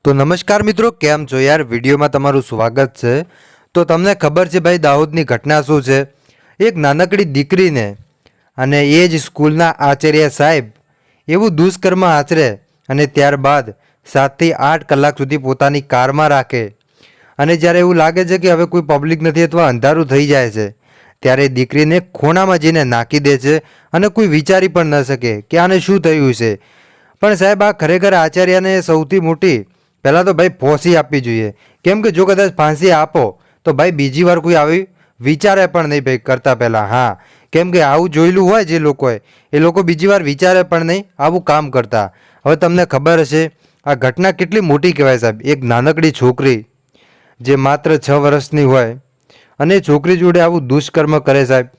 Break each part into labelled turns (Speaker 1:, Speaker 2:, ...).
Speaker 1: तो नमस्कार मित्रों, केम छो यार। विडियो में तमारुं स्वागत है। तो तमने खबर है भाई दाहोदनी घटना शू है। एक नानकड़ी दीकरी ने अने ए ज स्कूलना आचार्य साहेब एवं दुष्कर्म आचरे अने त्यारबाद 7 થી 8 કલાક सुधी पोतानी कार में राखे अने ज्यारे एवुं लागे छे कि हवे कोई पब्लिक नथी अथवा अंधारुं थई जाय छे त्यारे दीकरीने खोणामां जईने नाखी दे छे अने कोई विचारी पण न शके कि आने शुं थयुं छे। पण साहेब आ खरेखर आचार्यने सौथी मोटी पहला तो भाई फांसी आपवी जोईए, केम के जो कदाच फांसी आपो तो भाई बीजी वार कोई आवी विचारे पण नहीं भाई करता पहला। हाँ, केम के आवुं जोयेलुं होय जे लोकोए ए लोको बीजी वार विचारे पण नहीं आवुं काम करता। हवे तमने खबर हशे आ घटना केटली मोटी कहेवाय साहेब। एक नानकड़ी छोकरी जे मात्र 6 वर्षनी होय अने छोकरी जोड़े आवुं दुष्कर्म करे साहेब।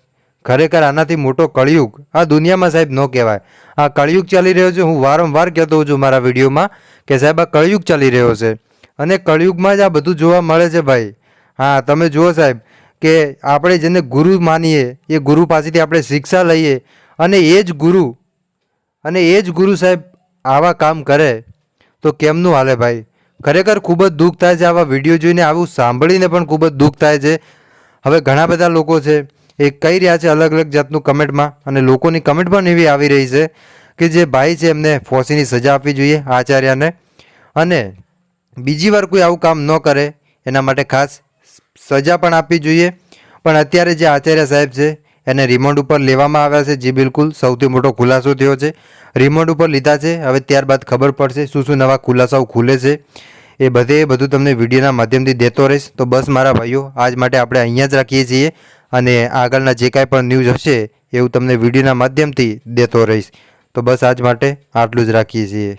Speaker 1: खरेखर आनाथी मोटो कळयुग आ दुनिया में साहेब न कहेवाय। आ कळयुग चाली रह्यो छे। हूँ वारंवार कहेतो होउं छुं मारा विडियो में कि साहेब आ कळयुग चाली रह्यो छे अने कळयुग में ज आ बधुं जोवा मळे छे भाई। हाँ, तमे जुओ साहेब के आपणे जेने गुरु मानीए ए गुरु पासेथी आपणे शिक्षा लईए अने ए ज गुरु साहेब आवा काम करे तो केमनुं हाले भाई। खरेखर खूब ज दुख थाय छे आवा विडियो जोईने, आवुं सांभळीने पण खूब ज दुख थाय छे। हवे घणा बधा लोको छे ए कही रह्या छे अलग अलग जातनुं कमेंट में अने लोकोनी कमेंट पण एवी आवी रही छे कि जे भाई छे एमने फांसीनी सजा आपवी जोईए आचार्यने अने बीजी वार कोई आवुं काम न करे एना माटे खास सजा पण आपवी जोईए। पण अत्यारे जे आचार्य साहेब छे एने रिमांड पर लेवामां आव्या छे। जी बिल्कुल सौथी मोटो खुलासो थयो छे। रिमांड पर लीधा छे। हवे त्यारबाद खबर पड़शे शुं शुं नवा खुलासाओ खुले छे। ए बधुं तमने विडियोना माध्यमथी देतो रहीश। तो बस मारा भाईओ आज माटे आपणे अहींया ज राखीए छीए अने आगळना जे कांई पण न्यूज़ हशे एवुं तमने विडियोना माध्यमथी देतो रहीश। तो बस आज माटे आटलुं ज राखीए छीए।